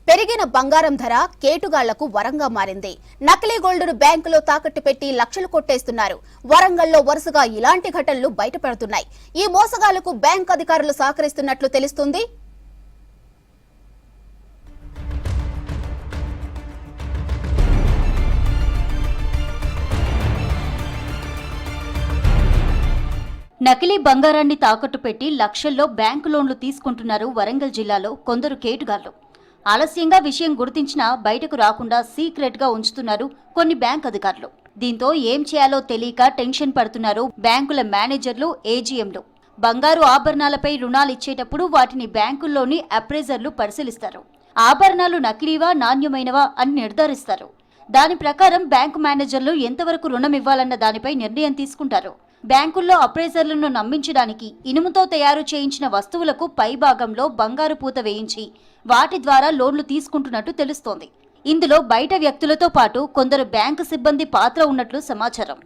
పెరిగిన బంగారం ధర కేటుగాళ్లకు వరంగా మారింది. నకిలీ గోల్డును బ్యాంకులో తాకట్టు పెట్టి లక్షలు కొట్టేస్తున్నారు. వరంగల్లో వరుసగా ఇలాంటి ఘటనలు బయటపడుతున్నాయి. ఈ మోసగాళ్లకు బ్యాంక్ అధికారులు సహకరిస్తున్నట్లు తెలుస్తుంది. నకిలీ బంగారాన్ని తాకట్టు పెట్టి లక్షల్లో బ్యాంకు లోన్లు తీసుకుంటున్నారు వరంగల్ జిల్లాలో కొందరు కేటుగాళ్లు. ఆలస్యంగా విషయం గుర్తించినా బయటకు రాకుండా సీక్రెట్ గా ఉంచుతున్నారు కొన్ని బ్యాంక్ అధికారులు. దీంతో ఏం చేయాలో తెలియక టెన్షన్ పడుతున్నారు బ్యాంకుల మేనేజర్లు, ఏజీఎంలు. బంగారు ఆభరణాలపై రుణాలు ఇచ్చేటప్పుడు వాటిని బ్యాంకుల్లోని అప్రైజర్లు పరిశీలిస్తారు. ఆభరణాలు నకిలీవా, నాణ్యమైనవా అని నిర్ధారిస్తారు. దాని ప్రకారం బ్యాంకు మేనేజర్లు ఎంతవరకు రుణం ఇవ్వాలన్న దానిపై నిర్ణయం తీసుకుంటారు. బ్యాంకుల్లో అప్రైజర్లను నమ్మించడానికి ఇనుముతో తయారు చేయించిన వస్తువులకు పైభాగంలో బంగారు పూత వేయించి వాటి ద్వారా లోన్లు తీసుకుంటున్నట్టు తెలుస్తోంది. ఇందులో బయట వ్యక్తులతో పాటు కొందరు బ్యాంకు సిబ్బంది పాత్ర ఉన్నట్లు సమాచారం.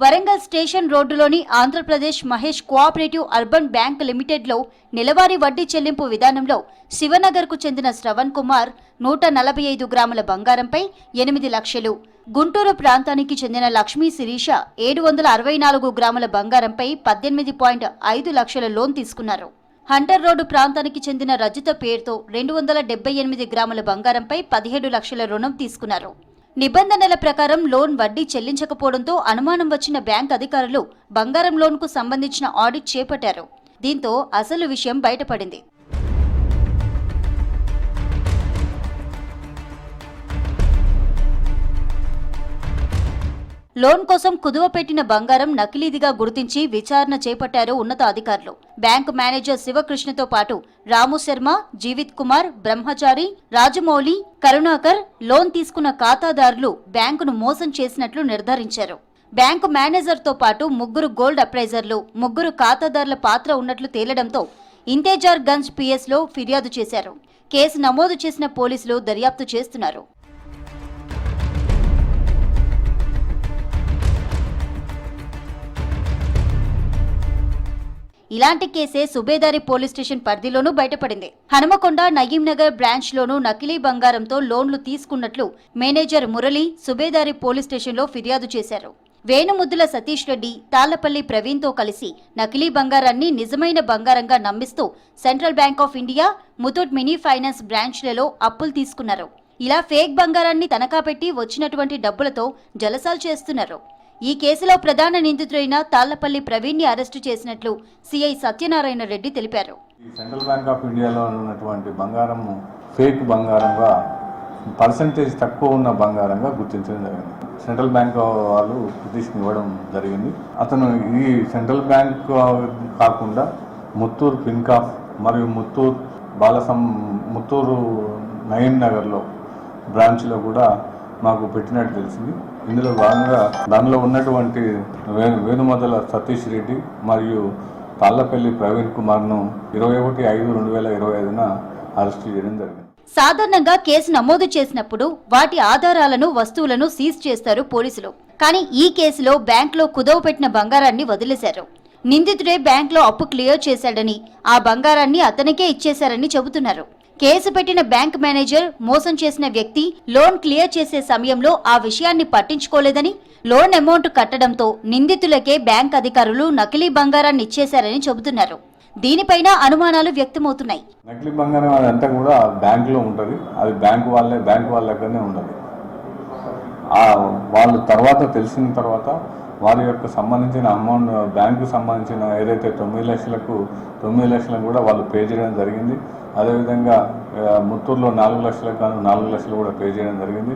వరంగల్ స్టేషన్ రోడ్డులోని Andhra Pradesh Mahesh cooperative urban bank లిమిటెడ్లో నెలవారీ వడ్డీ చెల్లింపు విధానంలో శివనగర్కు చెందిన శ్రవణ్ కుమార్ 145 గ్రాముల బంగారంపై 8 లక్షలు, గుంటూరు ప్రాంతానికి చెందిన లక్ష్మీ శిరీష 764 గ్రాముల బంగారంపై 18.5 లక్షల లోన్ తీసుకున్నారు. హంటర్ రోడ్డు ప్రాంతానికి చెందిన రజిత పేరుతో 278 గ్రాముల బంగారంపై 17 లక్షల రుణం తీసుకున్నారు. నిబంధనల ప్రకారం లోన్ వడ్డీ చెల్లించకపోవడంతో అనుమానం వచ్చిన బ్యాంక్ అధికారులు బంగారం లోన్కు సంబంధించిన ఆడిట్ చేపట్టారు. దీంతో అసలు విషయం బయటపడింది. లోన్ కోసం కుదువ పెట్టిన బంగారం నకిలీదిగా గుర్తించి విచారణ చేపట్టారు ఉన్నత అధికారులు. బ్యాంకు మేనేజర్ శివకృష్ణతో పాటు రాము శర్మ, జీవిత్ కుమార్, బ్రహ్మచారి, రాజమౌళి, కరుణాకర్ లోన్ తీసుకున్న ఖాతాదారులు బ్యాంకును మోసం చేసినట్లు నిర్ధారించారు. బ్యాంకు మేనేజర్తో పాటు 3 గోల్డ్ అప్రైజర్లు, 3 ఖాతాదారుల పాత్ర ఉన్నట్లు తేలడంతో ఇంతేజార్ గంజ్ పిఎస్లో ఫిర్యాదు చేశారు. కేసు నమోదు చేసిన పోలీసులు దర్యాప్తు చేస్తున్నారు. ఇలాంటి కేసే సుబేదారి పోలీస్ స్టేషన్ పరిధిలోనూ బయటపడింది. హనుమకొండ, నయీం నగర్ బ్రాంచ్ లోనూ నకిలీ బంగారంతో లోన్లు తీసుకున్నట్లు మేనేజర్ మురళి సుబేదారి పోలీస్ స్టేషన్లో ఫిర్యాదు చేశారు. వేణుముద్దుల సతీష్ రెడ్డి, తాళ్లపల్లి ప్రవీణ్తో కలిసి నకిలీ బంగారాన్ని నిజమైన బంగారంగా నమ్మిస్తూ central bank of India, Muthoot mini finance బ్రాంచ్లలో అప్పులు తీసుకున్నారు. ఇలా ఫేక్ బంగారాన్ని తనఖా పెట్టి వచ్చినటువంటి డబ్బులతో జలసాలు చేస్తున్నారు. ఈ కేసులో ప్రధాన నిందితుడైన తాళ్లపల్లి ప్రవీణ్ ని అరెస్టు చేసినట్లు సిఐ సత్యనారాయణ రెడ్డి తెలిపారు. సెంట్రల్ బ్యాంక్ ఆఫ్ ఇండియాలో ఉన్నటువంటి బంగారం ఫేక్ బంగారంగా, పర్సంటేజ్ తక్కువ ఉన్న బంగారంగా గుర్తించడం జరిగింది. సెంట్రల్ బ్యాంక్ వాళ్ళు పిటిషన్ ఇవ్వడం జరిగింది. అతను ఈ సెంట్రల్ బ్యాంక్ కాకుండా ముత్తూరు ఫిన్కాఫ్ మరియు ముత్తూరు నయీం నగర్లో బ్రాంచ్లో కూడా మాకు పెట్టినట్టు తెలిసింది. ఇందులో భాగంగా దానిలో ఉన్నటువంటి వేణుమదల సతీష్ రెడ్డి మరియు తాళ్లపల్లి ప్రవీణ్ కుమార్ను 21/5/2025 అరెస్టు చేయడం జరిగింది. సాధారణంగా కేసు నమోదు చేసినప్పుడు వాటి ఆధారాలను, వస్తువులను సీజ్ చేస్తారు పోలీసులు. కానీ ఈ కేసులో బ్యాంకులో కుదవ పెట్టిన బంగారాన్ని వదిలేశారు. నిందితుడే బ్యాంకులో అప్పు క్లియర్ చేశాడని, ఆ బంగారాన్ని అతనికే ఇచ్చేశారని చెబుతున్నారు. కేసు పెట్టిన బ్యాంక్ మేనేజర్ మోసం చేసిన వ్యక్తి లోన్ క్లియర్ చేసే సమయంలో ఆ విషయాన్ని పట్టించుకోలేదని, లోన్ అమౌంట్ కట్టడంతో నిందితులకే బ్యాంక్ అధికారులు నకిలీ బంగారాన్ని ఇచ్చేశారని చెబుతున్నారు. దీనిపైన అనుమానాలు వ్యక్తమవుతున్నాయి. నకిలీ బంగారం అదంతా కూడా బ్యాంకులో ఉంటుంది. అది బ్యాంకు వాళ్ళ దగ్గరనే ఉండదు. వాళ్ళు తర్వాత తెలిసిన తర్వాత వారి యొక్క సంబంధించిన అమౌంట్, బ్యాంకు సంబంధించిన ఏదైతే 9 లక్షలకు కూడా వాళ్ళు పే చేయడం జరిగింది. అదేవిధంగా ముత్తూరులో 4 లక్షలకు 4 లక్షలు కూడా పే చేయడం జరిగింది.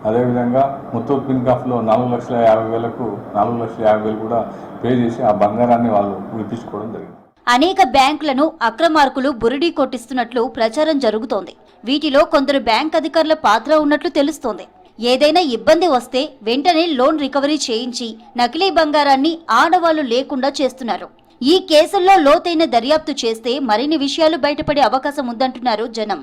అదేవిధంగా ముత్తూరు ఫిన్కాఫ్లో 4,50,000కు 4,50,000 కూడా పే చేసి ఆ బంగారాన్ని వాళ్ళు విడిపించుకోవడం జరిగింది. అనేక బ్యాంకులను అక్రమార్కులు బురిడీ కొట్టిస్తున్నట్లు ప్రచారం జరుగుతోంది. వీటిలో కొందరు బ్యాంక్ అధికారుల పాత్ర ఉన్నట్లు తెలుస్తోంది. ఏదైనా ఇబ్బంది వస్తే వెంటనే లోన్ రికవరీ చేయించి నకిలీ బంగారాన్ని ఆడవాళ్లు లేకుండా చేస్తున్నారు. ఈ కేసుల్లో లోతైన దర్యాప్తు చేస్తే మరిన్ని విషయాలు బయటపడే అవకాశం ఉందంటున్నారు జనం.